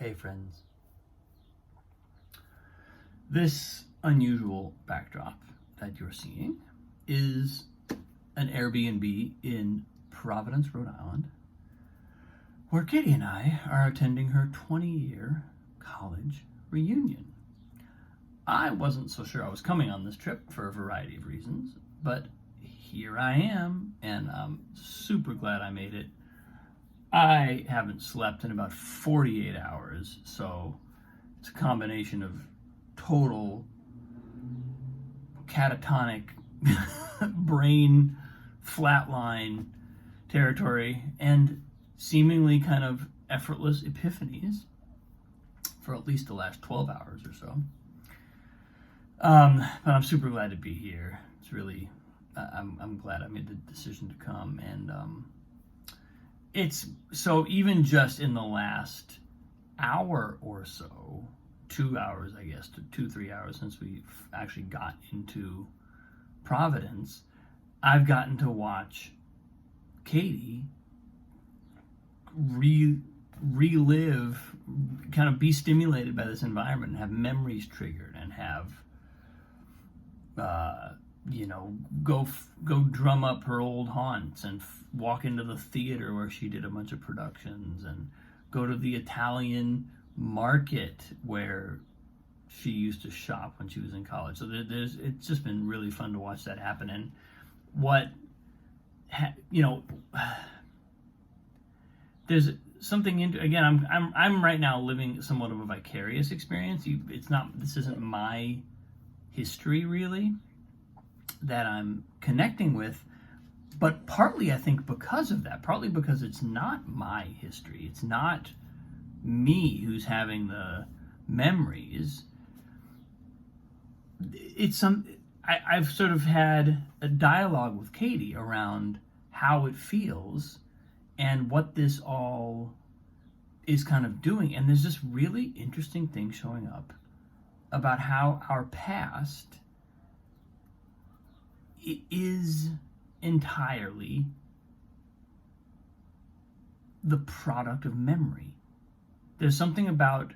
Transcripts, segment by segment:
Hey friends. This unusual backdrop that you're seeing is an Airbnb in Providence, Rhode Island, where Katie and I are attending her 20-year college reunion. I wasn't so sure I was coming on this trip for a variety of reasons, but here I am, and I'm super glad I made it. I haven't slept in about 48 hours, so it's a combination of total catatonic brain flatline territory and seemingly kind of effortless epiphanies for at least the last 12 hours or so. But I'm super glad to be here. It's really, I'm glad I made the decision to come, and it's so even just in the last hour or so, 2 hours, I guess, to 3 hours since we actually got into Providence, I've gotten to watch Katie relive, kind of be stimulated by this environment and have memories triggered and have, go drum up her old haunts and walk into the theater where she did a bunch of productions and go to the Italian market where she used to shop when she was in college. So it's just been really fun to watch that happen. And there's something again, I'm right now living somewhat of a vicarious experience. This isn't my history really that I'm connecting with, but partly I think because of that, partly because it's not my history, it's not me who's having the memories. I've sort of had a dialogue with Katie around how it feels and what this all is kind of doing, and there's this really interesting thing showing up about how our past is entirely the product of memory. There's something about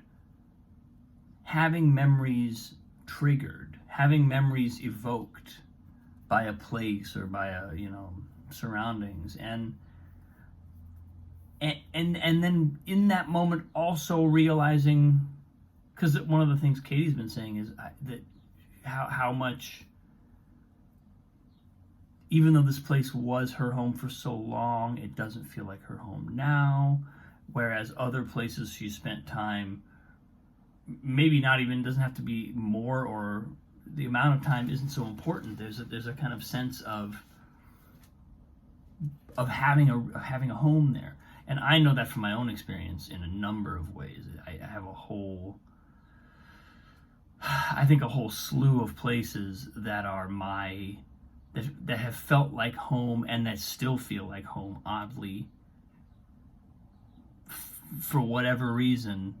having memories triggered, having memories evoked by a place or by surroundings, and then in that moment also realizing, because one of the things Katie's been saying is that how much, even though this place was her home for so long, it doesn't feel like her home now, whereas other places she spent time, maybe not even, doesn't have to be more, or the amount of time isn't so important. There's a kind of sense of having a home there. And I know that from my own experience in a number of ways. I have a whole slew of places that are that have felt like home and that still feel like home, oddly, for whatever reason.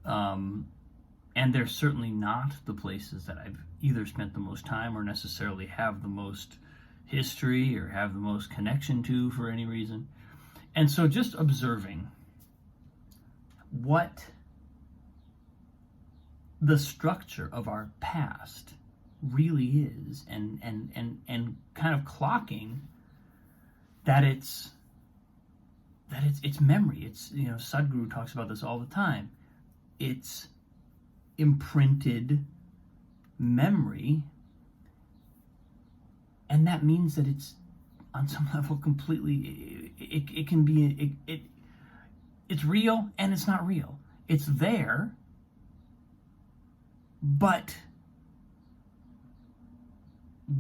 And they're certainly not the places that I've either spent the most time or necessarily have the most history or have the most connection to for any reason. And so just observing what the structure of our past really is, and kind of clocking that it's memory. It's, Sadhguru talks about this all the time. It's imprinted memory, and that means that it's on some level completely, it can be, it's real and it's not real. It's there, but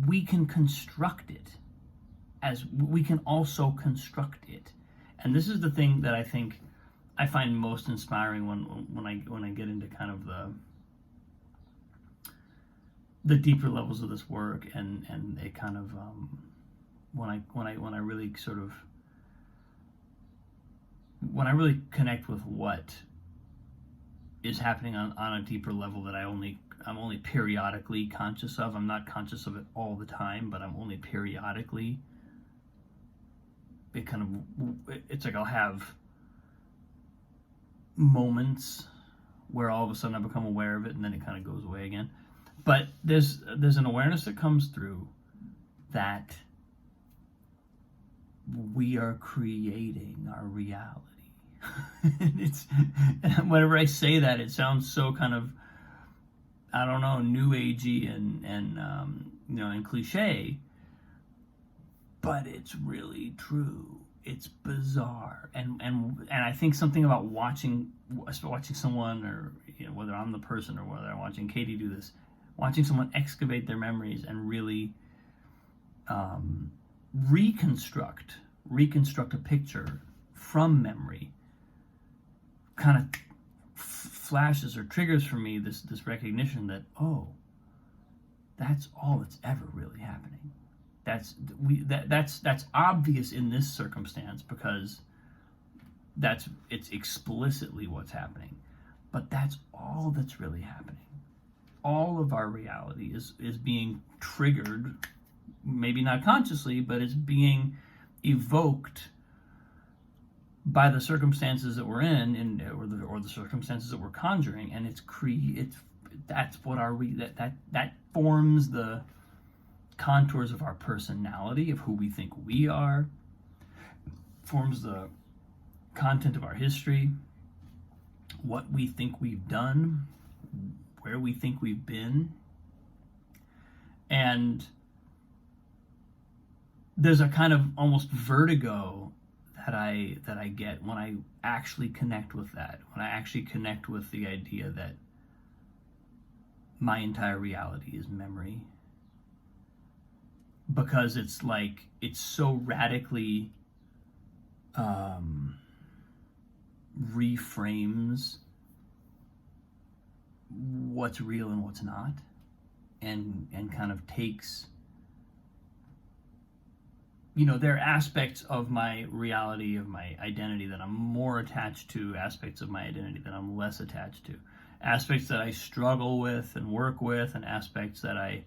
we can construct it, as we can also construct it. And this is the thing that I think I find most inspiring when I get into kind of the deeper levels of this work, and it kind of when I really sort of, when I really connect with what is happening on a deeper level that I'm only periodically conscious of. I'm not conscious of it all the time, but I'm only periodically. It's like I'll have moments where all of a sudden I become aware of it and then it kind of goes away again. But there's an awareness that comes through that we are creating our reality. And whenever I say that, it sounds so kind of, I don't know, new agey and cliche, but it's really true. It's bizarre, and I think something about watching someone, or whether I'm the person or whether I'm watching Katie do this, watching someone excavate their memories and really reconstruct a picture from memory, kind of flashes or triggers for me this recognition that, oh, that's all that's ever really happening. That's obvious in this circumstance because it's explicitly what's happening, but that's all that's really happening. All of our reality is being triggered, maybe not consciously, but it's being evoked by the circumstances that we're in, or the circumstances that we're conjuring, and that's what that forms the contours of our personality, of who we think we are, forms the content of our history, what we think we've done, where we think we've been. And there's a kind of almost vertigo that I get when I actually connect with that, when I actually connect with the idea that my entire reality is memory. Because it's so radically reframes what's real and what's not, and kind of takes, there are aspects of my reality, of my identity, that I'm more attached to, aspects of my identity that I'm less attached to, aspects that I struggle with and work with, and aspects that I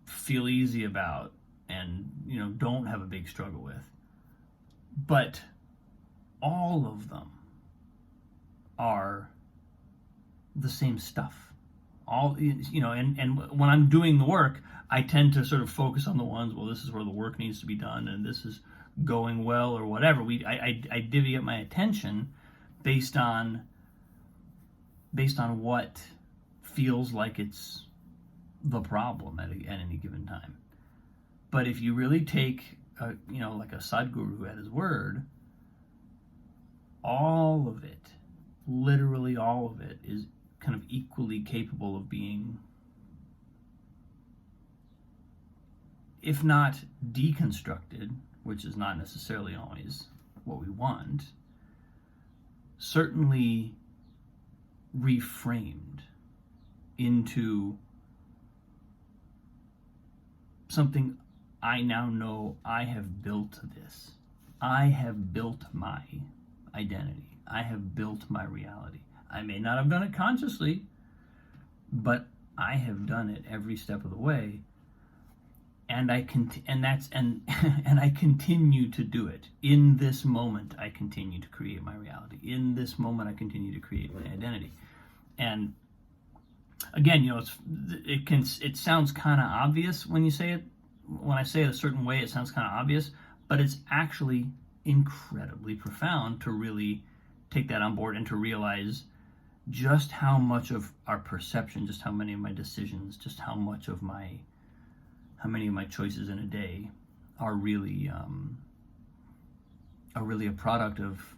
feel easy about and don't have a big struggle with. But all of them are the same stuff. And when I'm doing the work, I tend to sort of focus on the ones, well, this is where the work needs to be done, and this is going well, or whatever. I divvy up my attention based on what feels like it's the problem at any given time. But if you really take like a Sadhguru at his word, all of it, literally all of it, is kind of equally capable of being, if not deconstructed, which is not necessarily always what we want, certainly reframed into something I now know. I have built this. I have built my identity. I have built my reality. I may not have done it consciously, but I have done it every step of the way. And I continue to do it. In this moment, I continue to create my reality. In this moment, I continue to create my identity. And again, it sounds kind of obvious when you say it. When I say it a certain way, it sounds kind of obvious, but it's actually incredibly profound to really take that on board and to realize just how much of our perception, just how many of my decisions, just how many of my choices in a day are really a product of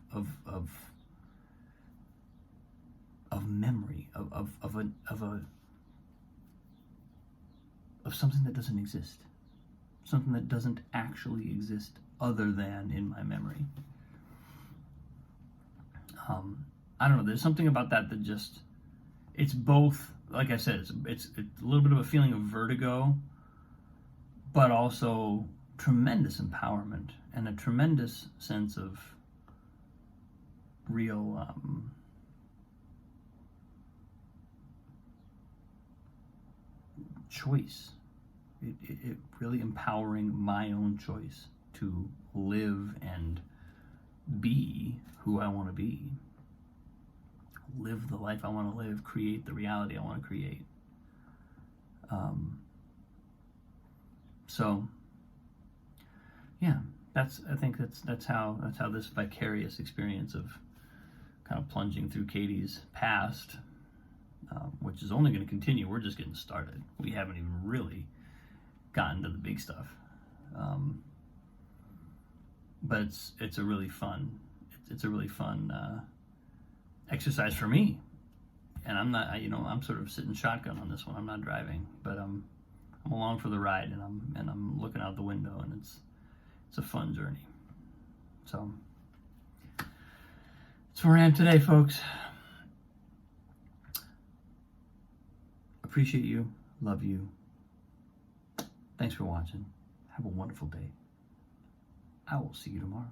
memory, of something that doesn't exist, something that doesn't actually exist other than in my memory. I don't know, there's something about that just, it's both, like I said, it's a little bit of a feeling of vertigo, but also tremendous empowerment and a tremendous sense of real choice. It really empowering my own choice to live and be who I want to be. live the life I want to live, create the reality I want to create. So yeah, I think that's how this vicarious experience of kind of plunging through Katie's past, which is only going to continue. We're just getting started. We haven't even really gotten to the big stuff. But it's a really fun exercise for me. And I'm not, I'm sort of sitting shotgun on this one. I'm not driving, but I'm along for the ride, and I'm looking out the window, and it's a fun journey. So that's where I am today, folks. Appreciate you, love you. Thanks for watching. Have a wonderful day. I will see you tomorrow.